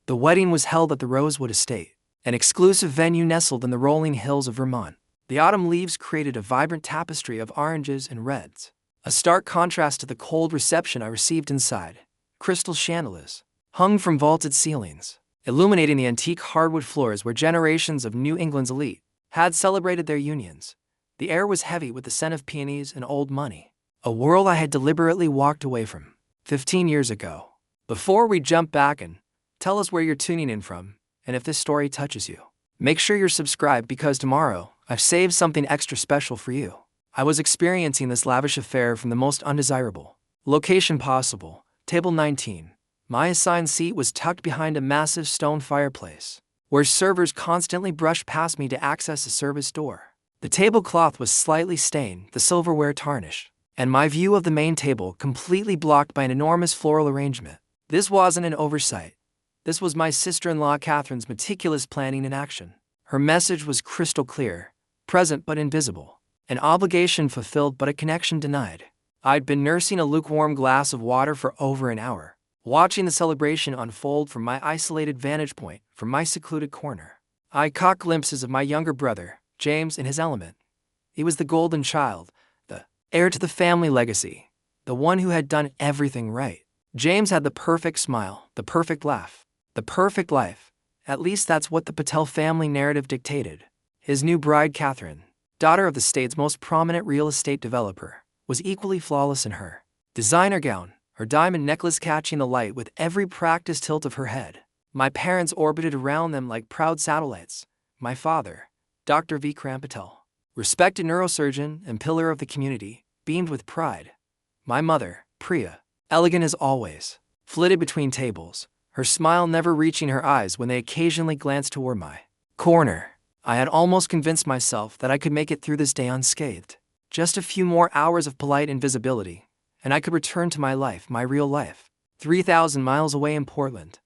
The wedding was held at the Rosewood Estate, an exclusive venue nestled in the rolling hills of Vermont. The autumn leaves created a vibrant tapestry of oranges and reds, a stark contrast to the cold reception I received inside. Crystal chandeliers hung from vaulted ceilings, illuminating the antique hardwood floors where generations of New England's elite had celebrated their unions. The air was heavy with the scent of peonies and old money, a world I had deliberately walked away from 15 years ago. Before we jump back and tell us where you're tuning in from, and if this story touches you, make sure you're subscribed because tomorrow, I've saved something extra special for you. I was experiencing this lavish affair from the most undesirable location possible, table 19. My assigned seat was tucked behind a massive stone fireplace, where servers constantly brushed past me to access the service door. The tablecloth was slightly stained, the silverware tarnished, and my view of the main table completely blocked by an enormous floral arrangement. This wasn't an oversight. This was my sister-in-law Catherine's meticulous planning in action. Her message was crystal clear, present but invisible, an obligation fulfilled but a connection denied. I'd been nursing a lukewarm glass of water for over an hour, watching the celebration unfold from my isolated vantage point, from my secluded corner. I caught glimpses of my younger brother, James, in his element. He was the golden child, the heir to the family legacy, the one who had done everything right. James had the perfect smile, the perfect laugh, the perfect life. At least that's what the Patel family narrative dictated. His new bride, Catherine, daughter of the state's most prominent real estate developer, was equally flawless in her designer gown, her diamond necklace catching the light with every practiced tilt of her head. My parents orbited around them like proud satellites. My father, Dr. Vikram Patel, respected neurosurgeon and pillar of the community, beamed with pride. My mother, Priya, elegant as always, flitted between tables, her smile never reaching her eyes when they occasionally glanced toward my corner. I had almost convinced myself that I could make it through this day unscathed. Just a few more hours of polite invisibility, and I could return to my life, my real life, 3,000 miles away in Portland.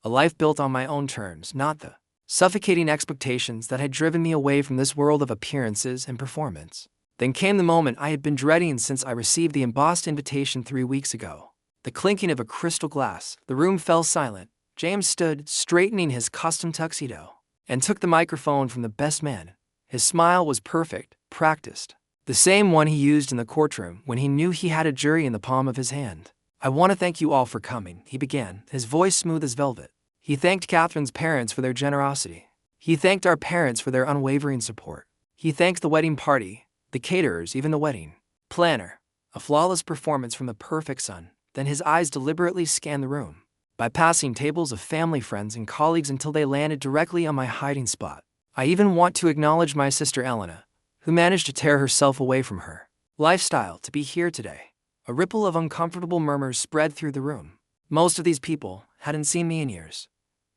A life built on my own terms, not the suffocating expectations that had driven me away from this world of appearances and performance. Then came the moment I had been dreading since I received the embossed invitation 3 weeks ago. The clinking of a crystal glass. The room fell silent. James stood, straightening his custom tuxedo, and took the microphone from the best man. His smile was perfect, practiced, the same one he used in the courtroom when he knew he had a jury in the palm of his hand. "I want to thank you all for coming," he began, his voice smooth as velvet. He thanked Catherine's parents for their generosity. He thanked our parents for their unwavering support. He thanked the wedding party, the caterers, even the wedding planner. A flawless performance from the perfect son. Then his eyes deliberately scanned the room, bypassing tables of family, friends, and colleagues until they landed directly on my hiding spot. I even want to acknowledge my sister Elena, who managed to tear herself away from her lifestyle to be here today. A ripple of uncomfortable murmurs spread through the room. Most of these people hadn't seen me in years.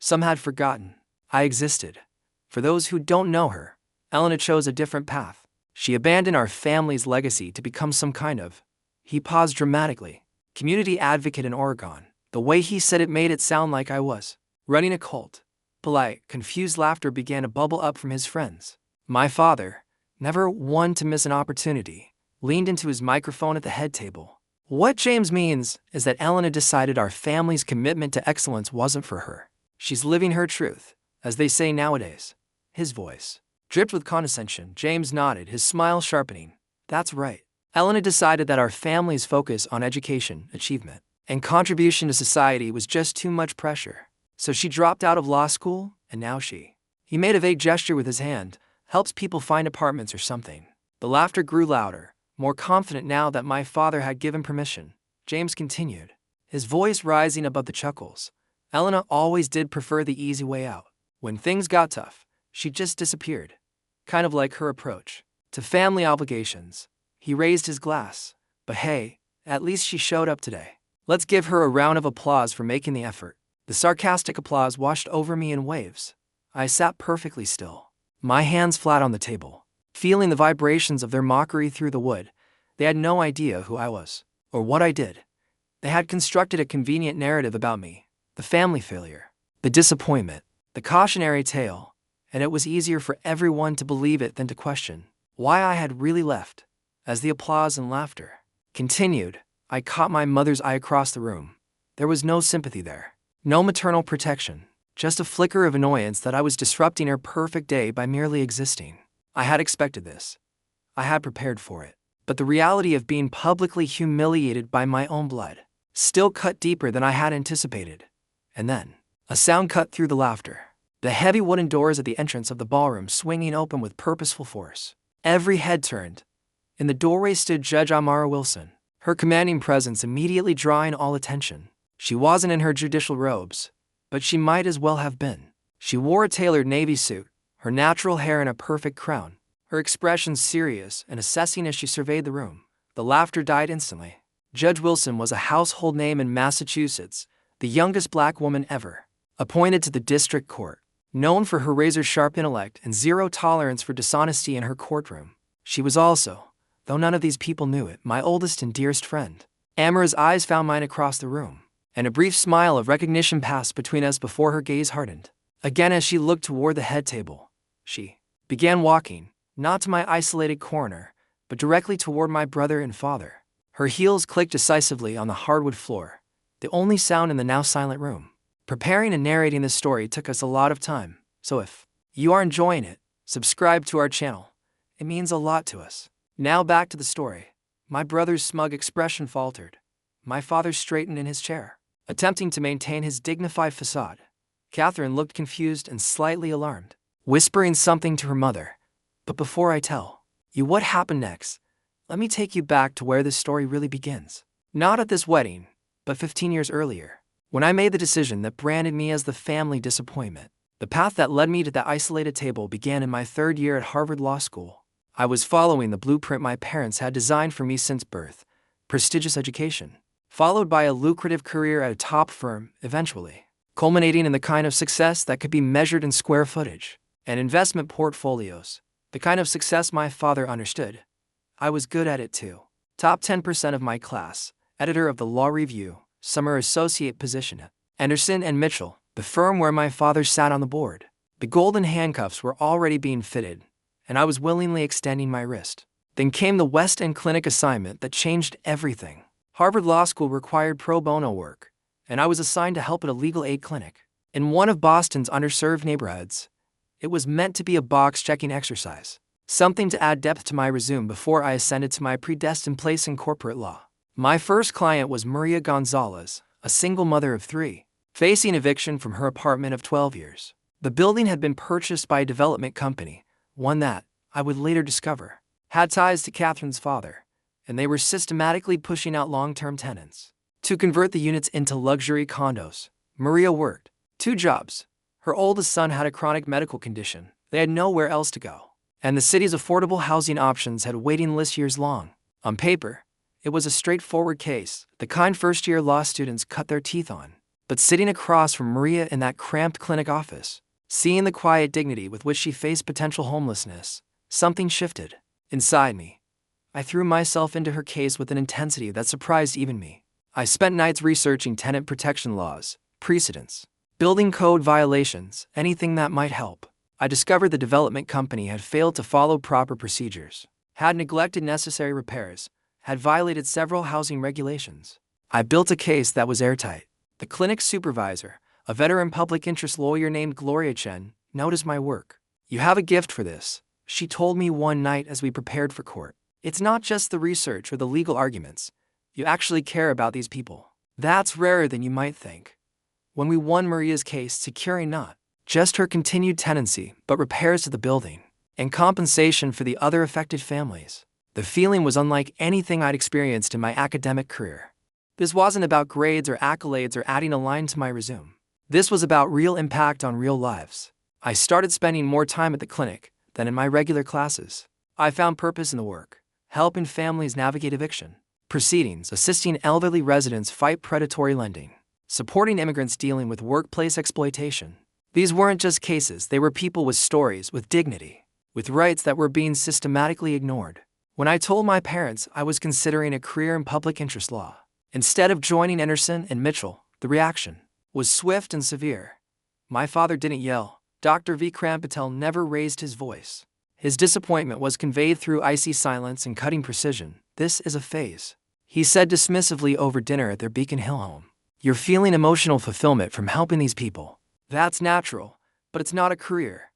Some had forgotten I existed. For those who don't know her, Elena chose a different path. She abandoned our family's legacy to become some kind of, he paused dramatically, community advocate in Oregon. The way he said it made it sound like I was running a cult. Polite, confused laughter began to bubble up from his friends. My father, never one to miss an opportunity, leaned into his microphone at the head table. "What James means is that Elena decided our family's commitment to excellence wasn't for her. She's living her truth, as they say nowadays." His voice dripped with condescension. James nodded, his smile sharpening. "That's right. Elena decided that our family's focus on education, achievement, and contribution to society was just too much pressure. So she dropped out of law school, and now he made a vague gesture with his hand, helps people find apartments or something." The laughter grew louder, more confident now that my father had given permission. James continued, his voice rising above the chuckles. "Elena always did prefer the easy way out. When things got tough, she just disappeared. Kind of like her approach to family obligations." He raised his glass. "But hey, at least she showed up today. Let's give her a round of applause for making the effort." The sarcastic applause washed over me in waves. I sat perfectly still, my hands flat on the table, feeling the vibrations of their mockery through the wood. They had no idea who I was, or what I did. They had constructed a convenient narrative about me, the family failure, the disappointment, the cautionary tale, and it was easier for everyone to believe it than to question why I had really left. As the applause and laughter continued, I caught my mother's eye across the room. There was no sympathy there, no maternal protection, just a flicker of annoyance that I was disrupting her perfect day by merely existing. I had expected this. I had prepared for it. But the reality of being publicly humiliated by my own blood still cut deeper than I had anticipated. And then, a sound cut through the laughter. The heavy wooden doors at the entrance of the ballroom swinging open with purposeful force. Every head turned. In the doorway stood Judge Amara Wilson, her commanding presence immediately drawing all attention. She wasn't in her judicial robes, but she might as well have been. She wore a tailored navy suit, her natural hair in a perfect crown, her expression serious and assessing as she surveyed the room. The laughter died instantly. Judge Wilson was a household name in Massachusetts, the youngest black woman ever appointed to the district court. Known for her razor-sharp intellect and zero tolerance for dishonesty in her courtroom, she was also, though none of these people knew it, my oldest and dearest friend. Amara's eyes found mine across the room, and a brief smile of recognition passed between us before her gaze hardened. Again, as she looked toward the head table, she began walking, not to my isolated corner, but directly toward my brother and father. Her heels clicked decisively on the hardwood floor, the only sound in the now silent room. Preparing and narrating this story took us a lot of time, so if you are enjoying it, subscribe to our channel. It means a lot to us. Now back to the story. My brother's smug expression faltered. My father straightened in his chair, attempting to maintain his dignified facade. Catherine looked confused and slightly alarmed, whispering something to her mother. But before I tell you what happened next, let me take you back to where this story really begins. Not at this wedding, but 15 years earlier, when I made the decision that branded me as the family disappointment. The path that led me to that isolated table began in my third year at Harvard Law School. I was following the blueprint my parents had designed for me since birth: prestigious education, followed by a lucrative career at a top firm, eventually culminating in the kind of success that could be measured in square footage and investment portfolios, the kind of success my father understood. I was good at it too. Top 10% of my class, editor of the Law Review, summer associate position at Anderson & Mitchell, the firm where my father sat on the board. The golden handcuffs were already being fitted, and I was willingly extending my wrist. Then came the West End clinic assignment that changed everything. Harvard Law School required pro bono work, and I was assigned to help at a legal aid clinic in one of Boston's underserved neighborhoods. It was meant to be a box-checking exercise, something to add depth to my resume before I ascended to my predestined place in corporate law. My first client was Maria Gonzalez, a single mother of 3, facing eviction from her apartment of 12 years. The building had been purchased by a development company, one that, I would later discover, had ties to Catherine's father, and they were systematically pushing out long-term tenants. To convert the units into luxury condos, Maria worked 2 jobs. Her oldest son had a chronic medical condition. They had nowhere else to go, and the city's affordable housing options had waiting lists years long. On paper, it was a straightforward case, the kind first-year law students cut their teeth on. But sitting across from Maria in that cramped clinic office, seeing the quiet dignity with which she faced potential homelessness, something shifted inside me. I threw myself into her case with an intensity that surprised even me. I spent nights researching tenant protection laws, precedents, building code violations, anything that might help. I discovered the development company had failed to follow proper procedures, had neglected necessary repairs, had violated several housing regulations. I built a case that was airtight. The clinic supervisor, a veteran public interest lawyer named Gloria Chen, noticed my work. "You have a gift for this," she told me one night as we prepared for court. "It's not just the research or the legal arguments. You actually care about these people. That's rarer than you might think." When we won Maria's case, securing not just her continued tenancy, but repairs to the building and compensation for the other affected families, the feeling was unlike anything I'd experienced in my academic career. This wasn't about grades or accolades or adding a line to my resume. This was about real impact on real lives. I started spending more time at the clinic than in my regular classes. I found purpose in the work, helping families navigate eviction proceedings, assisting elderly residents fight predatory lending, supporting immigrants dealing with workplace exploitation. These weren't just cases, they were people with stories, with dignity, with rights that were being systematically ignored. When I told my parents I was considering a career in public interest law, instead of joining Anderson and Mitchell, the reaction was swift and severe. My father didn't yell. Dr. Vikram Patel never raised his voice. His disappointment was conveyed through icy silence and cutting precision. "This is a phase," he said dismissively over dinner at their Beacon Hill home. "You're feeling emotional fulfillment from helping these people. That's natural, but it's not a career.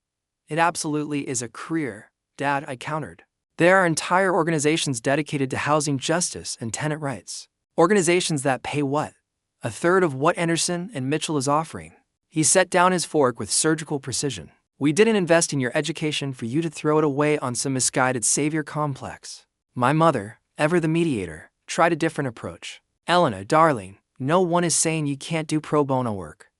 It absolutely is a career, Dad, I countered. There are entire organizations dedicated to housing justice and tenant rights. Organizations that pay what? A third of what Anderson and Mitchell is offering. He set down his fork with surgical precision. We didn't invest in your education for you to throw it away on some misguided savior complex. My mother, ever the mediator, tried a different approach. Elena, darling, no one is saying you can't do pro bono work.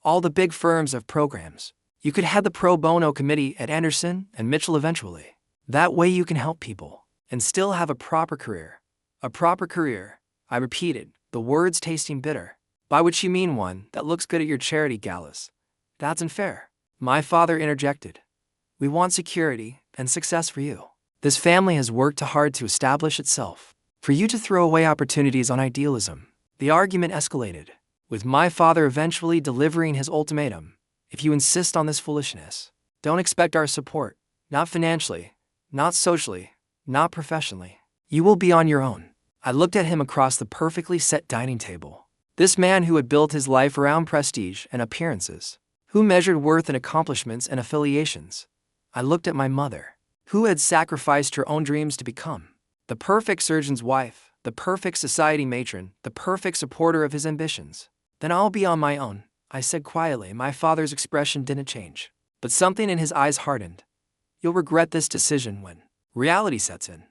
All the big firms have programs. You could head the pro bono committee at Anderson and Mitchell eventually. That way you can help people and still have a proper career. A proper career, I repeated, the words tasting bitter. By which you mean one that looks good at your charity galas. That's unfair. My father interjected. We want security and success for you. This family has worked hard to establish itself. For you to throw away opportunities on idealism. The argument escalated, with my father eventually delivering his ultimatum. If you insist on this foolishness, don't expect our support. Not financially, not socially, not professionally. You will be on your own. I looked at him across the perfectly set dining table. This man who had built his life around prestige and appearances, who measured worth in accomplishments and affiliations. I looked at my mother, who had sacrificed her own dreams to become the perfect surgeon's wife, the perfect society matron, the perfect supporter of his ambitions. Then I'll be on my own, I said quietly. My father's expression didn't change, but something in his eyes hardened. You'll regret this decision when reality sets in,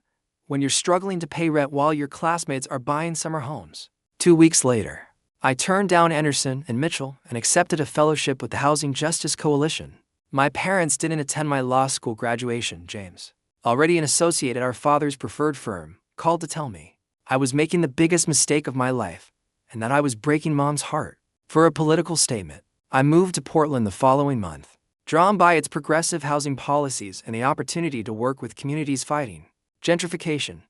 when you're struggling to pay rent while your classmates are buying summer homes. 2 weeks later, I turned down Anderson and Mitchell and accepted a fellowship with the Housing Justice Coalition. My parents didn't attend my law school graduation. James, already an associate at our father's preferred firm, called to tell me I was making the biggest mistake of my life and that I was breaking Mom's heart. For a political statement, I moved to Portland the following month, drawn by its progressive housing policies and the opportunity to work with communities fighting gentrification.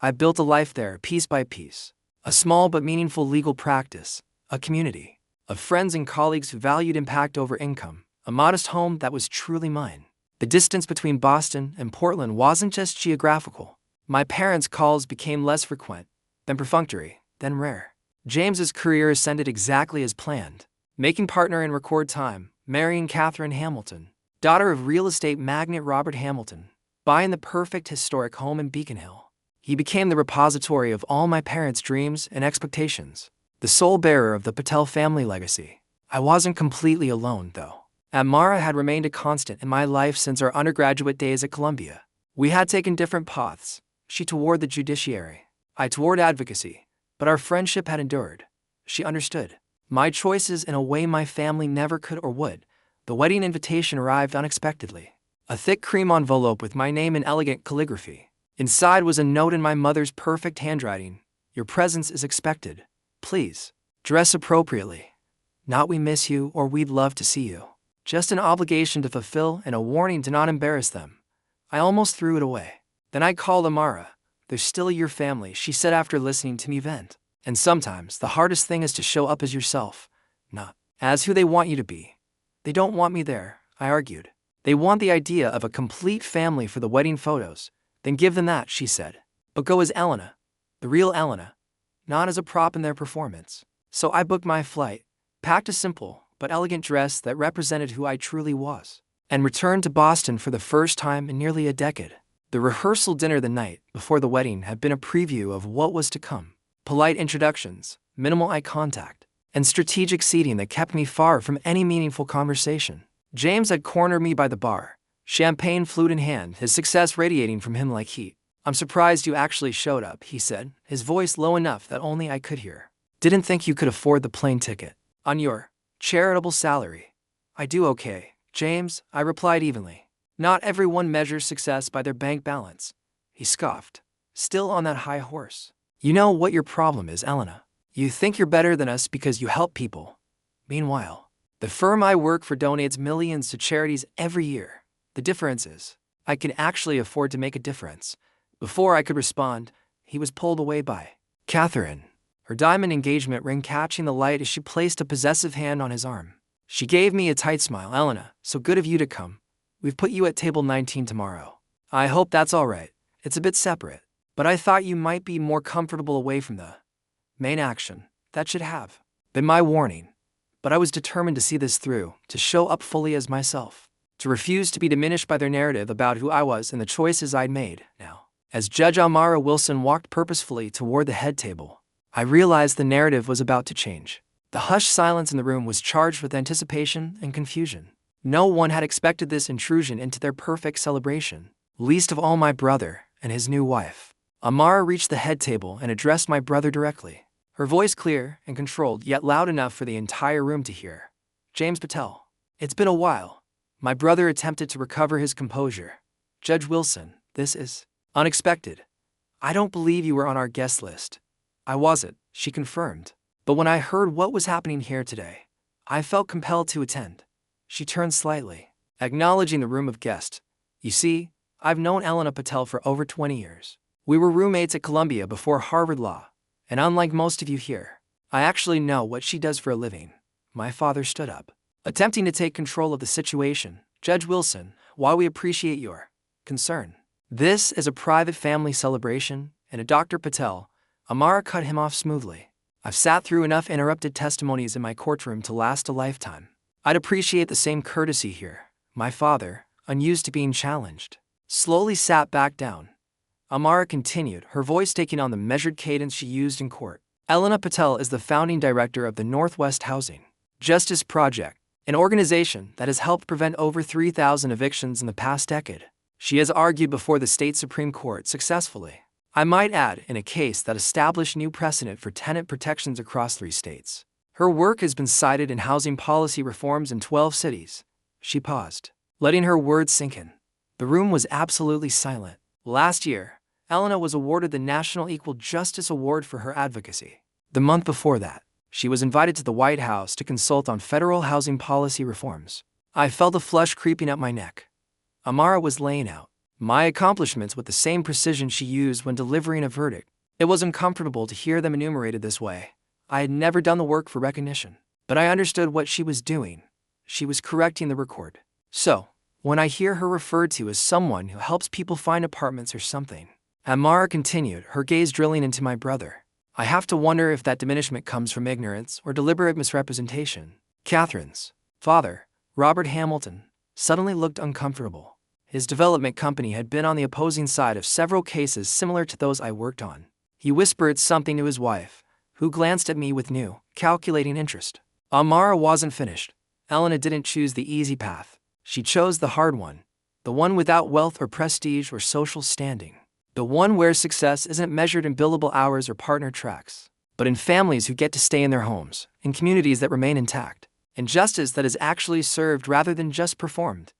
I built a life there piece by piece, a small but meaningful legal practice, a community of friends and colleagues who valued impact over income, a modest home that was truly mine. The distance between Boston and Portland wasn't just geographical. My parents' calls became less frequent, then perfunctory, then rare. James's career ascended exactly as planned, making partner in record time, marrying Catherine Hamilton, daughter of real estate magnate Robert Hamilton, buying the perfect historic home in Beacon Hill. He became the repository of all my parents' dreams and expectations, the sole bearer of the Patel family legacy. I wasn't completely alone, though. Amara had remained a constant in my life since our undergraduate days at Columbia. We had taken different paths, she toward the judiciary, I toward advocacy, but our friendship had endured. She understood my choices in a way my family never could or would. The wedding invitation arrived unexpectedly. A thick cream envelope with my name in elegant calligraphy. Inside was a note in my mother's perfect handwriting. Your presence is expected. Please, dress appropriately. Not we miss you or we'd love to see you. Just an obligation to fulfill and a warning to not embarrass them. I almost threw it away. Then I called Amara. They're still your family, she said after listening to me vent. And sometimes the hardest thing is to show up as yourself, not as who they want you to be. They don't want me there, I argued. They want the idea of a complete family for the wedding photos. Then give them that, she said. But go as Elena, the real Elena, not as a prop in their performance. So I booked my flight, packed a simple but elegant dress that represented who I truly was, and returned to Boston for the first time in nearly a decade. The rehearsal dinner the night before the wedding had been a preview of what was to come. Polite introductions, minimal eye contact, and strategic seating that kept me far from any meaningful conversation. James had cornered me by the bar, champagne flute in hand, his success radiating from him like heat. I'm surprised you actually showed up, he said, his voice low enough that only I could hear. Didn't think you could afford the plane ticket. On your charitable salary. I do okay, James, I replied evenly. Not everyone measures success by their bank balance. He scoffed, still on that high horse. You know what your problem is, Elena. You think you're better than us because you help people. Meanwhile, the firm I work for donates millions to charities every year. The difference is, I can actually afford to make a difference. Before I could respond, he was pulled away by Catherine, her diamond engagement ring catching the light as she placed a possessive hand on his arm. She gave me a tight smile. Elena, so good of you to come. We've put you at table 19 tomorrow. I hope that's all right. It's a bit separate, but I thought you might be more comfortable away from the main action. That should have been my warning. but I was determined to see this through, to show up fully as myself, to refuse to be diminished by their narrative about who I was and the choices I'd made. Now, as Judge Amara Wilson walked purposefully toward the head table, I realized the narrative was about to change. The hushed silence in the room was charged with anticipation and confusion. No one had expected this intrusion into their perfect celebration, least of all my brother and his new wife. Amara reached the head table and addressed my brother directly, her voice clear and controlled, yet loud enough for the entire room to hear. "James Patel, it's been a while." My brother attempted to recover his composure. "Judge Wilson, this is unexpected. I don't believe you were on our guest list." "I wasn't," she confirmed. "But when I heard what was happening here today, I felt compelled to attend." She turned slightly, acknowledging the room of guests. "You see, I've known Elena Patel for over 20 years. We were roommates at Columbia before Harvard Law, and unlike most of you here, I actually know what she does for a living." My father stood up, attempting to take control of the situation. "Judge Wilson, while we appreciate your concern, this is a private family celebration, and a Dr. Patel." Amara cut him off smoothly. "I've sat through enough interrupted testimonies in my courtroom to last a lifetime. I'd appreciate the same courtesy here." My father, unused to being challenged, slowly sat back down. Amara continued, her voice taking on the measured cadence she used in court. "Elena Patel is the founding director of the Northwest Housing Justice Project, an organization that has helped prevent over 3,000 evictions in the past decade. She has argued before the state Supreme Court successfully, I might add, in a case that established new precedent for tenant protections across 3 states. Her work has been cited in housing policy reforms in 12 cities." She paused, letting her words sink in. The room was absolutely silent. "Last year, Elena was awarded the National Equal Justice Award for her advocacy. The month before that, she was invited to the White House to consult on federal housing policy reforms." I felt a flush creeping up my neck. Amara was laying out my accomplishments with the same precision she used when delivering a verdict. It was uncomfortable to hear them enumerated this way. I had never done the work for recognition, but I understood what she was doing. She was correcting the record. "So, when I hear her referred to as someone who helps people find apartments or something," Amara continued, her gaze drilling into my brother, "I have to wonder if that diminishment comes from ignorance or deliberate misrepresentation." Catherine's father, Robert Hamilton, suddenly looked uncomfortable. His development company had been on the opposing side of several cases similar to those I worked on. He whispered something to his wife, who glanced at me with new, calculating interest. Amara wasn't finished. "Elena didn't choose the easy path. She chose the hard one, the one without wealth or prestige or social standing. The one where success isn't measured in billable hours or partner tracks, but in families who get to stay in their homes, in communities that remain intact, in justice that is actually served rather than just performed."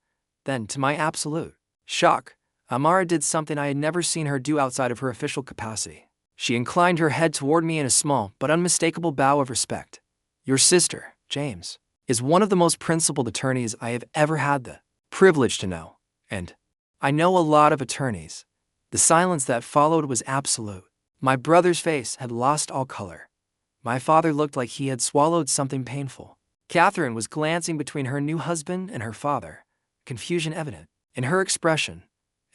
Then, to my absolute shock, Amara did something I had never seen her do outside of her official capacity. She inclined her head toward me in a small but unmistakable bow of respect. "Your sister, James, is one of the most principled attorneys I have ever had the privilege to know, and I know a lot of attorneys." The silence that followed was absolute. My brother's face had lost all color. My father looked like he had swallowed something painful. Catherine was glancing between her new husband and her father, confusion evident in her expression.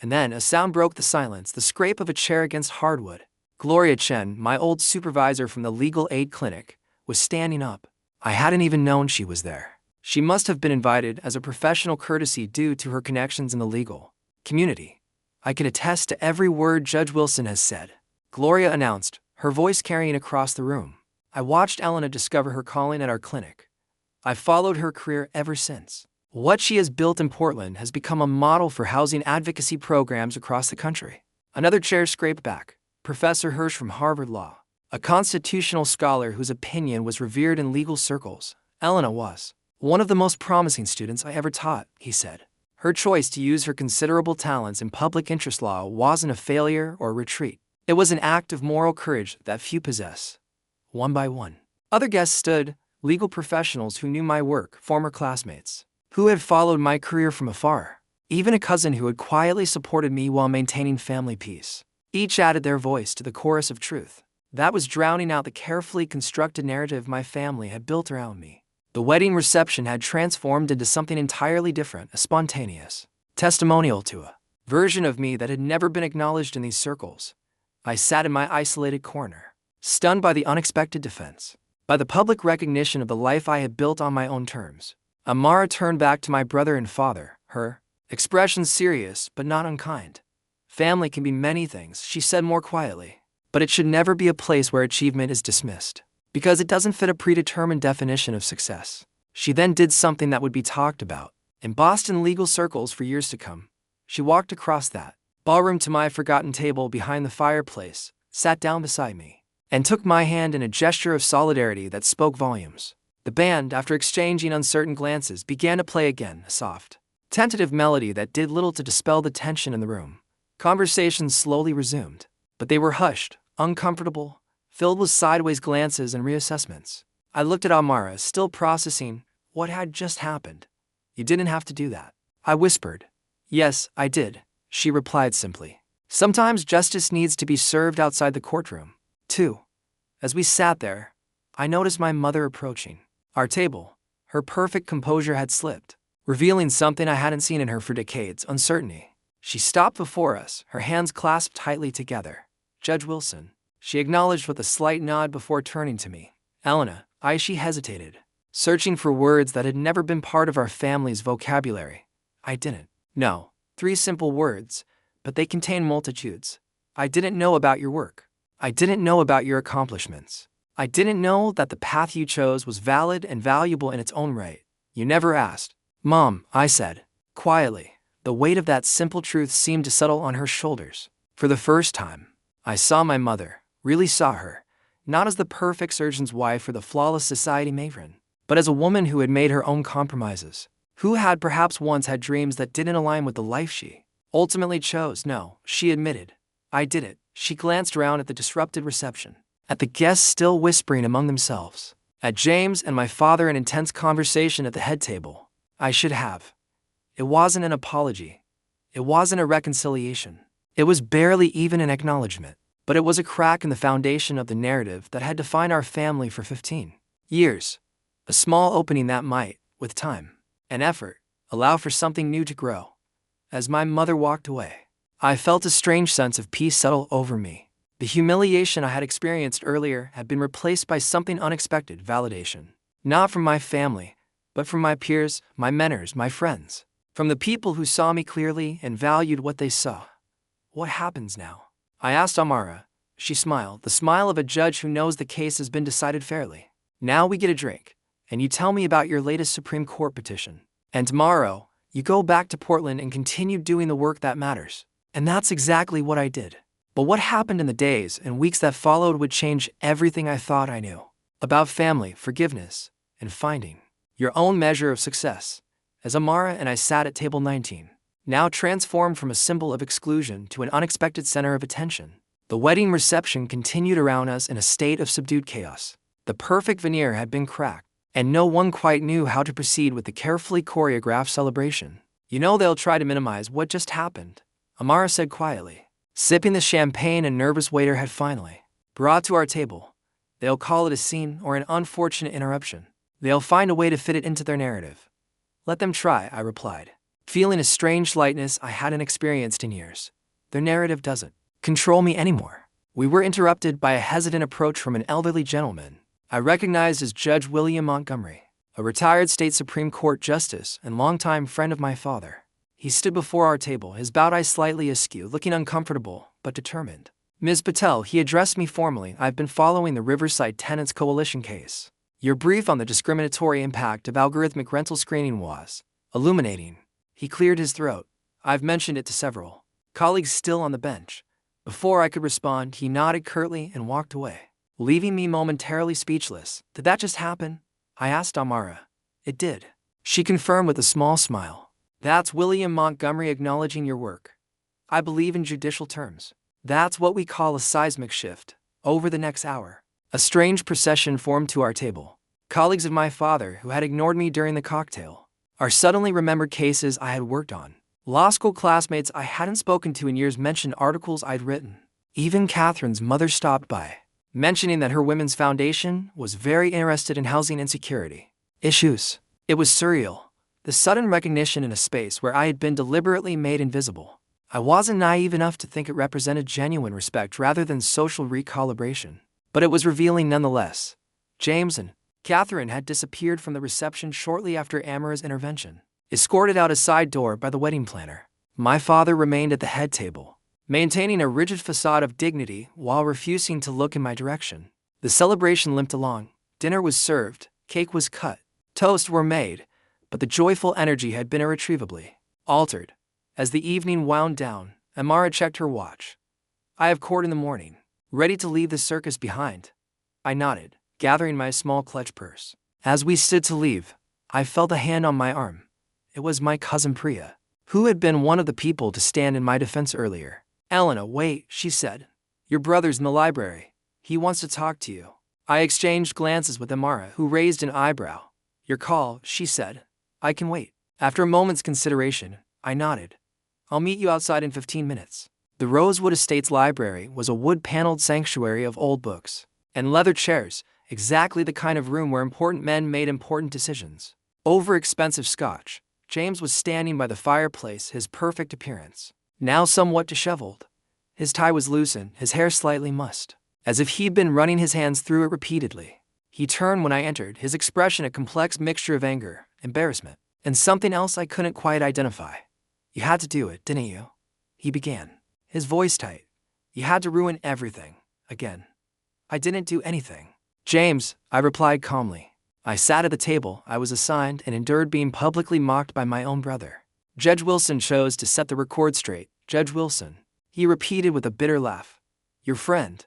And then a sound broke the silence, the scrape of a chair against hardwood. Gloria Chen, my old supervisor from the legal aid clinic, was standing up. I hadn't even known she was there. She must have been invited as a professional courtesy due to her connections in the legal community. "I can attest to every word Judge Wilson has said," Gloria announced, her voice carrying across the room. "I watched Elena discover her calling at our clinic. I've followed her career ever since. What she has built in Portland has become a model for housing advocacy programs across the country." Another chair scraped back. Professor Hirsch from Harvard Law, a constitutional scholar whose opinion was revered in legal circles. "Elena was one of the most promising students I ever taught," he said. "Her choice to use her considerable talents in public interest law wasn't a failure or a retreat. It was an act of moral courage that few possess." One by one, other guests stood, legal professionals who knew my work, former classmates, who had followed my career from afar, even a cousin who had quietly supported me while maintaining family peace. Each added their voice to the chorus of truth that was drowning out the carefully constructed narrative my family had built around me. The wedding reception had transformed into something entirely different, a spontaneous testimonial to a version of me that had never been acknowledged in these circles. I sat in my isolated corner, stunned by the unexpected defense. by the public recognition of the life I had built on my own terms. Amara turned back to my brother and father, her expression serious but not unkind. Family can be many things, she said more quietly, but it should never be a place where achievement is dismissed, because it doesn't fit a predetermined definition of success. She then did something that would be talked about in Boston legal circles for years to come. She walked across that ballroom to my forgotten table behind the fireplace, sat down beside me, and took my hand in a gesture of solidarity that spoke volumes. The band, after exchanging uncertain glances, began to play again, a soft, tentative melody that did little to dispel the tension in the room. Conversations slowly resumed, but they were hushed, uncomfortable, filled with sideways glances and reassessments. I looked at Amara, still processing what had just happened. "You didn't have to do that," I whispered. "Yes, I did," she replied simply. "Sometimes justice needs to be served outside the courtroom, too." As we sat there, I noticed my mother approaching our table. Her perfect composure had slipped, revealing something I hadn't seen in her for decades: uncertainty. She stopped before us, her hands clasped tightly together. "Judge Wilson," she acknowledged with a slight nod before turning to me. "Elena," she hesitated, searching for words that had never been part of our family's vocabulary. I didn't know. 3 simple words, but they contained multitudes. I didn't know about your work. I didn't know about your accomplishments. I didn't know that the path you chose was valid and valuable in its own right. You never asked. "Mom," I said, quietly. The weight of that simple truth seemed to settle on her shoulders. For the first time, I saw my mother, really saw her, not as the perfect surgeon's wife or the flawless society matron, but as a woman who had made her own compromises, who had perhaps once had dreams that didn't align with the life she ultimately chose. "No," she admitted. "I did it." She glanced around at the disrupted reception, at the guests still whispering among themselves, at James and my father in intense conversation at the head table. "I should have." It wasn't an apology. It wasn't a reconciliation. It was barely even an acknowledgement, but it was a crack in the foundation of the narrative that had defined our family for 15 years. A small opening that might, with time and effort, allow for something new to grow. As my mother walked away, I felt a strange sense of peace settle over me. The humiliation I had experienced earlier had been replaced by something unexpected: validation. Not from my family, but from my peers, my mentors, my friends. From the people who saw me clearly and valued what they saw. "What happens now?" I asked Amara. She smiled, the smile of a judge who knows the case has been decided fairly. "Now we get a drink, and you tell me about your latest Supreme Court petition. And tomorrow, you go back to Portland and continue doing the work that matters." And that's exactly what I did. But what happened in the days and weeks that followed would change everything I thought I knew about family, forgiveness, and finding your own measure of success. As Amara and I sat at table 19, now transformed from a symbol of exclusion to an unexpected center of attention, the wedding reception continued around us in a state of subdued chaos. The perfect veneer had been cracked, and no one quite knew how to proceed with the carefully choreographed celebration. "You know they'll try to minimize what just happened," Amara said quietly, sipping the champagne a nervous waiter had finally brought to our table. "They'll call it a scene or an unfortunate interruption. They'll find a way to fit it into their narrative." "Let them try," I replied, feeling a strange lightness I hadn't experienced in years. Their narrative doesn't control me anymore. We were interrupted by a hesitant approach from an elderly gentleman I recognized as Judge William Montgomery, a retired state Supreme Court justice and longtime friend of my father. He stood before our table, his bowed eyes slightly askew, looking uncomfortable but determined. "Ms. Patel," he addressed me formally, "I've been following the Riverside Tenants Coalition case. Your brief on the discriminatory impact of algorithmic rental screening was illuminating." He cleared his throat. "I've mentioned it to several colleagues still on the bench." Before I could respond, he nodded curtly and walked away, leaving me momentarily speechless. "Did that just happen?" I asked Amara. "It did," she confirmed with a small smile. "That's William Montgomery acknowledging your work. I believe in judicial terms. That's what we call a seismic shift." Over the next hour, a strange procession formed to our table. Colleagues of my father who had ignored me during the cocktail, or suddenly remembered cases I had worked on. Law school classmates I hadn't spoken to in years mentioned articles I'd written. Even Catherine's mother stopped by, mentioning that her women's foundation was very interested in housing insecurity issues. It was surreal, the sudden recognition in a space where I had been deliberately made invisible. I wasn't naive enough to think it represented genuine respect rather than social recalibration. But it was revealing nonetheless. James and Catherine had disappeared from the reception shortly after Amara's intervention, escorted out a side door by the wedding planner. My father remained at the head table, maintaining a rigid facade of dignity while refusing to look in my direction. The celebration limped along. Dinner was served, cake was cut, toasts were made, but the joyful energy had been irretrievably altered. As the evening wound down, Amara checked her watch. "I have court in the morning. Ready to leave the circus behind?" I nodded, gathering my small clutch purse. As we stood to leave, I felt a hand on my arm. It was my cousin Priya, who had been one of the people to stand in my defense earlier. "Elena, wait," she said. "Your brother's in the library. He wants to talk to you." I exchanged glances with Amara, who raised an eyebrow. "Your call," she said. "I can wait." After a moment's consideration, I nodded. "I'll meet you outside in 15 minutes. The Rosewood Estate's library was a wood-paneled sanctuary of old books and leather chairs, exactly the kind of room where important men made important decisions. Over expensive scotch, James was standing by the fireplace, his perfect appearance now somewhat disheveled. His tie was loosened, his hair slightly mussed, as if he'd been running his hands through it repeatedly. He turned when I entered, his expression a complex mixture of anger, embarrassment, and something else I couldn't quite identify. "You had to do it, didn't you?" he began, his voice tight. "You had to ruin everything, again." "I didn't do anything, James," I replied calmly. "I sat at the table I was assigned and endured being publicly mocked by my own brother. Judge Wilson chose to set the record straight. Judge Wilson," he repeated with a bitter laugh. "Your friend,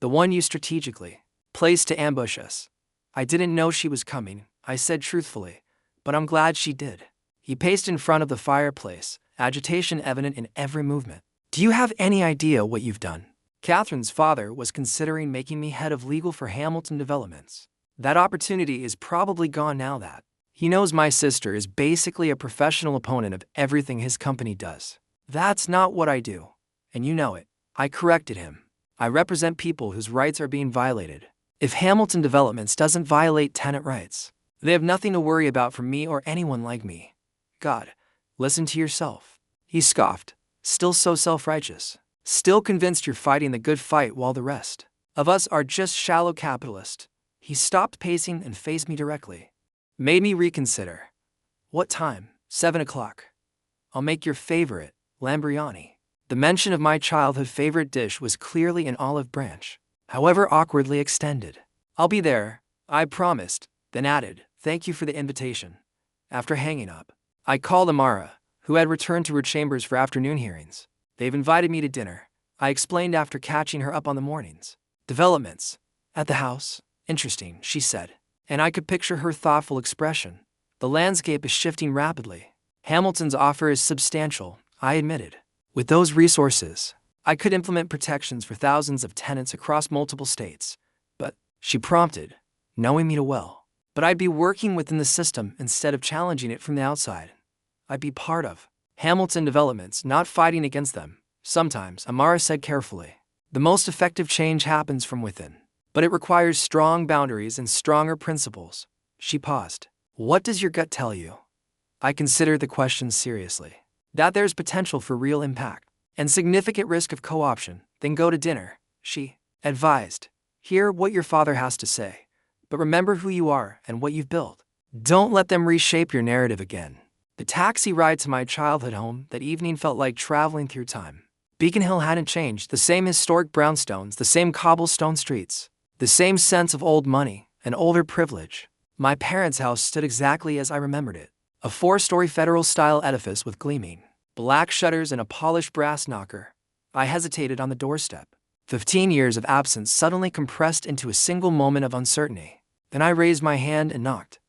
the one you strategically placed to ambush us." "I didn't know she was coming," I said truthfully, "but I'm glad she did." He paced in front of the fireplace, agitation evident in every movement. "Do you have any idea what you've done? Catherine's father was considering making me head of legal for Hamilton Developments. That opportunity is probably gone now that he knows my sister is basically a professional opponent of everything his company does. That's not what I do, and you know it." I corrected him. "I represent people whose rights are being violated. If Hamilton Developments doesn't violate tenant rights, they have nothing to worry about from me or anyone like me." "God, listen to yourself," he scoffed, still so self-righteous. "Still convinced you're fighting the good fight while the rest of us are just shallow capitalists." He stopped pacing and faced me directly. Made me reconsider. "What time?" 7 o'clock. "I'll make your favorite, lambrioni." The mention of my childhood favorite dish was clearly an olive branch, however awkwardly extended. "I'll be there," I promised, then added, "Thank you for the invitation." After hanging up, I called Amara, who had returned to her chambers for afternoon hearings. "They've invited me to dinner," I explained after catching her up on the mornings. "Developments at the house? Interesting," she said, and I could picture her thoughtful expression. "The landscape is shifting rapidly." "Hamilton's offer is substantial," I admitted. "With those resources, I could implement protections for thousands of tenants across multiple states." "But," she prompted, knowing me too well, "but I'd be working within the system instead of challenging it from the outside. I'd be part of Hamilton Developments, not fighting against them." "Sometimes," Amara said carefully, "the most effective change happens from within. But it requires strong boundaries and stronger principles." She paused. "What does your gut tell you?" I considered the question seriously. "That there's potential for real impact and significant risk of co-option. Then go to dinner," she advised. "Hear what your father has to say, but remember who you are and what you've built. Don't let them reshape your narrative again." The taxi ride to my childhood home that evening felt like traveling through time. Beacon Hill hadn't changed, the same historic brownstones, the same cobblestone streets, the same sense of old money and older privilege. My parents' house stood exactly as I remembered it, a 4-story federal-style edifice with gleaming black shutters and a polished brass knocker. I hesitated on the doorstep. 15 years of absence suddenly compressed into a single moment of uncertainty. Then I raised my hand and knocked.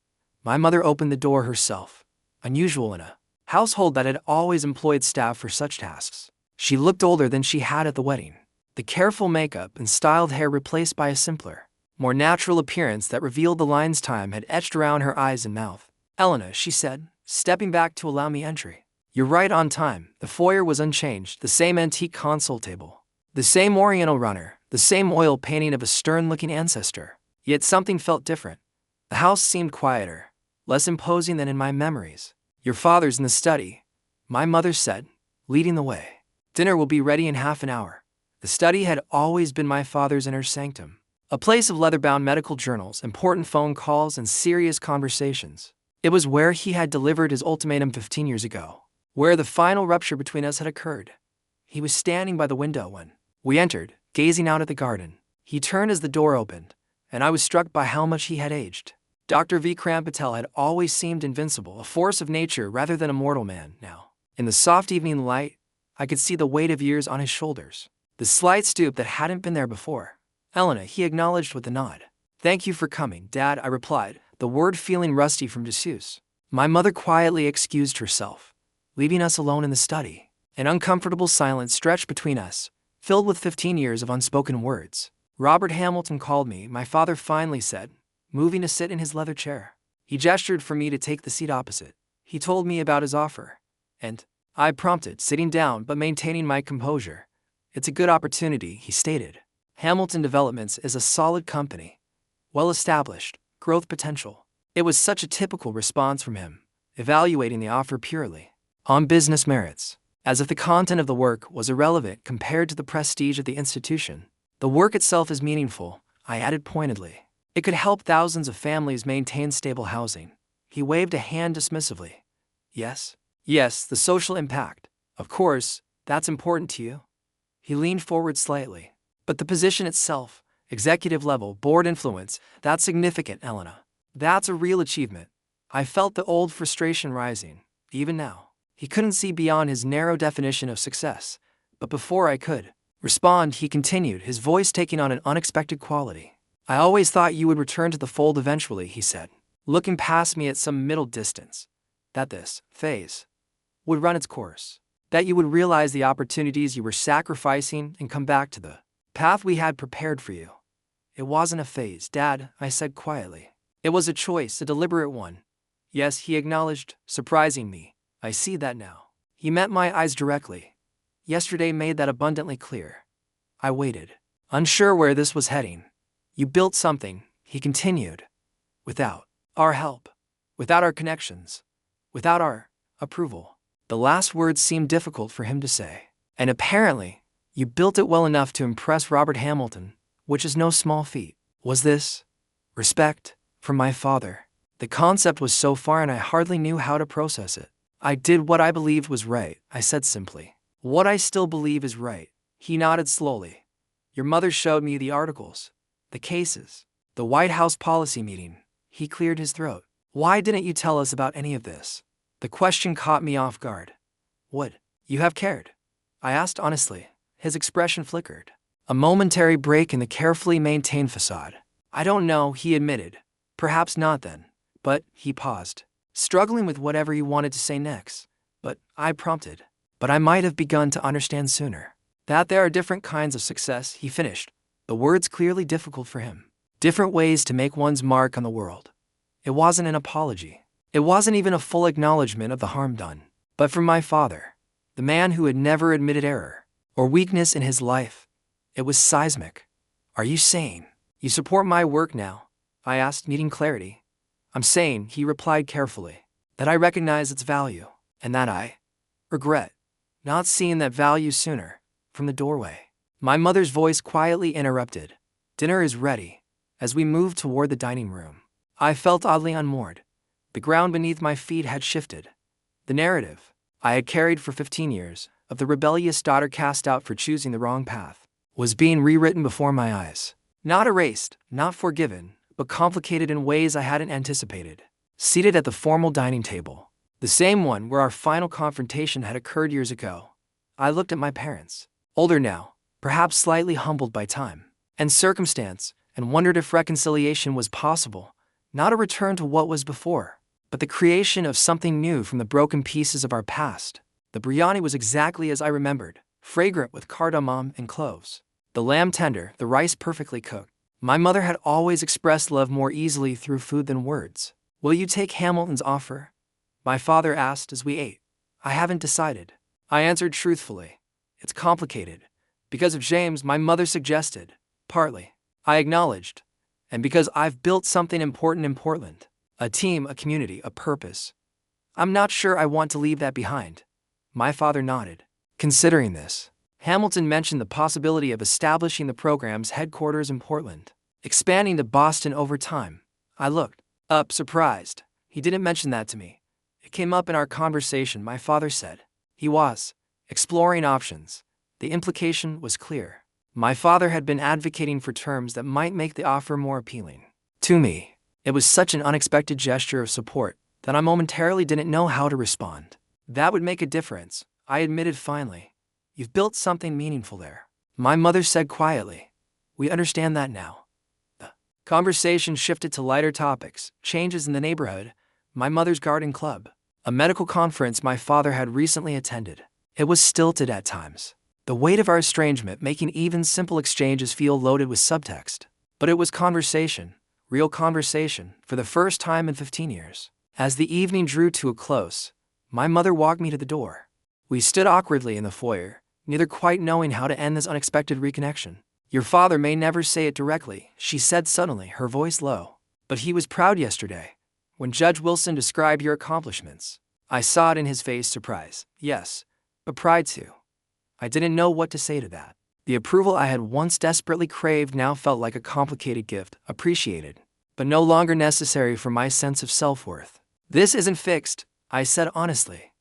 My mother opened the door herself, unusual in a household that had always employed staff for such tasks. She looked older than she had at the wedding, the careful makeup and styled hair replaced by a simpler, more natural appearance that revealed the lines time had etched around her eyes and mouth. "Elena," she said, stepping back to allow me entry. "You're right on time." The foyer was unchanged, the same antique console table, the same oriental runner, the same oil painting of a stern-looking ancestor. Yet something felt different. The house seemed quieter, less imposing than in my memories. "Your father's in the study," my mother said, leading the way. "Dinner will be ready in half an hour." The study had always been my father's inner sanctum, A place of leather-bound medical journals, important phone calls, and serious conversations. It was where he had delivered his ultimatum 15 years ago, where the final rupture between us had occurred. He was standing by the window when we entered, gazing out at the garden. He turned as the door opened, and I was struck by how much he had aged. Dr. Vikram Patel had always seemed invincible, a force of nature rather than a mortal man. Now, in the soft evening light, I could see the weight of years on his shoulders, the slight stoop that hadn't been there before. "Elena," he acknowledged with a nod. "Thank you for coming, Dad," I replied, the word feeling rusty from disuse. My mother quietly excused herself, leaving us alone in the study. An uncomfortable silence stretched between us, filled with 15 years of unspoken words. "Robert Hamilton called me," my father finally said, moving to sit in his leather chair. He gestured for me to take the seat opposite. He told me about his offer, and I prompted, sitting down but maintaining my composure. "It's a good opportunity," he stated. "Hamilton Developments is a solid company, well-established, growth potential." It was such a typical response from him, evaluating the offer purely on business merits, as if the content of the work was irrelevant compared to the prestige of the institution. "The work itself is meaningful," I added pointedly. "It could help thousands of families maintain stable housing." He waved a hand dismissively. Yes, the social impact. Of course, that's important to you." He leaned forward slightly. "But the position itself, executive level, board influence, that's significant, Elena. That's a real achievement." I felt the old frustration rising, even now. He couldn't see beyond his narrow definition of success. But before I could respond, he continued, his voice taking on an unexpected quality. "I always thought you would return to the fold eventually," he said, looking past me at some middle distance. "That this phase would run its course. That you would realize the opportunities you were sacrificing and come back to the path we had prepared for you." "It wasn't a phase, Dad," I said quietly. "It was a choice, a deliberate one." "Yes," he acknowledged, surprising me. "I see that now." He met my eyes directly. "Yesterday made that abundantly clear." I waited, unsure where this was heading. "You built something," he continued, "without our help, without our connections, without our approval." The last words seemed difficult for him to say. "And apparently, you built it well enough to impress Robert Hamilton, which is no small feat." Was this respect from my father? The concept was so foreign I hardly knew how to process it. "I did what I believed was right," I said simply. "What I still believe is right." He nodded slowly. "Your mother showed me the articles, the cases, the White House policy meeting." He cleared his throat. "Why didn't you tell us about any of this?" The question caught me off guard. "Would you have cared?" I asked honestly. His expression flickered. A momentary break in the carefully maintained facade. "I don't know," he admitted. "Perhaps not then." But he paused, struggling with whatever he wanted to say next. "But," I prompted. "But I might have begun to understand sooner. That there are different kinds of success," he finished, the words clearly difficult for him. "Different ways to make one's mark on the world." It wasn't an apology. It wasn't even a full acknowledgement of the harm done. But from my father, the man who had never admitted error or weakness in his life, it was seismic. "Are you saying you support my work now?" I asked, needing clarity. "I'm saying," he replied carefully, "that I recognize its value, and that I regret not seeing that value sooner." From the doorway, my mother's voice quietly interrupted. "Dinner is ready." As we moved toward the dining room, I felt oddly unmoored. The ground beneath my feet had shifted. The narrative I had carried for 15 years, of the rebellious daughter cast out for choosing the wrong path, was being rewritten before my eyes. Not erased, not forgiven, but complicated in ways I hadn't anticipated. Seated at the formal dining table, the same one where our final confrontation had occurred years ago, I looked at my parents, older now, perhaps slightly humbled by time and circumstance, and wondered if reconciliation was possible, not a return to what was before, but the creation of something new from the broken pieces of our past. The biryani was exactly as I remembered, fragrant with cardamom and cloves. The lamb tender, the rice perfectly cooked. My mother had always expressed love more easily through food than words. "Will you take Hamilton's offer?" my father asked as we ate. "I haven't decided," I answered truthfully. "It's complicated. Because of James," my mother suggested. "Partly," I acknowledged. "And because I've built something important in Portland. A team, a community, a purpose. I'm not sure I want to leave that behind." My father nodded. Considering this, Hamilton mentioned the possibility of establishing the program's headquarters in Portland. expanding to Boston over time. I looked up, surprised. He didn't mention that to me. It came up in our conversation, my father said. He was exploring options. The implication was clear. My father had been advocating for terms that might make the offer more appealing. To me, it was such an unexpected gesture of support that I momentarily didn't know how to respond. That would make a difference, I admitted finally. You've built something meaningful there. My mother said quietly. We understand that now. The conversation shifted to lighter topics, changes in the neighborhood, my mother's garden club, a medical conference my father had recently attended. It was stilted at times, the weight of our estrangement making even simple exchanges feel loaded with subtext. But it was conversation, real conversation, for the first time in 15 years. As the evening drew to a close, my mother walked me to the door. We stood awkwardly in the foyer, neither quite knowing how to end this unexpected reconnection. Your father may never say it directly, she said suddenly, her voice low. But he was proud yesterday, when Judge Wilson described your accomplishments. I saw it in his face, surprise. Yes, but pride too. I didn't know what to say to that. The approval I had once desperately craved now felt like a complicated gift, appreciated, but no longer necessary for my sense of self-worth. This isn't fixed, I said honestly.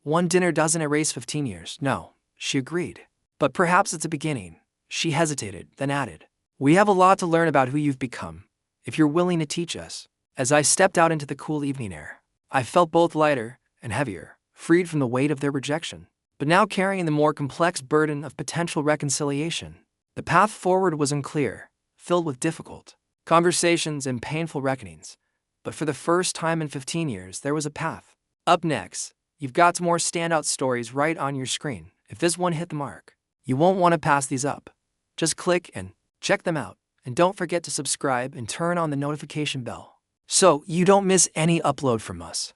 One dinner doesn't erase 15 years. No, she agreed. But perhaps it's a beginning. She hesitated, then added. We have a lot to learn about who you've become, if you're willing to teach us. As I stepped out into the cool evening air, I felt both lighter and heavier, freed from the weight of their rejection, but now carrying the more complex burden of potential reconciliation. The path forward was unclear, filled with difficult conversations and painful reckonings. But for the first time in 15 years, there was a path. Up next, you've got more standout stories right on your screen. If this one hit the mark, you won't want to pass these up. Just click and check them out. And don't forget to subscribe and turn on the notification bell so you don't miss any upload from us.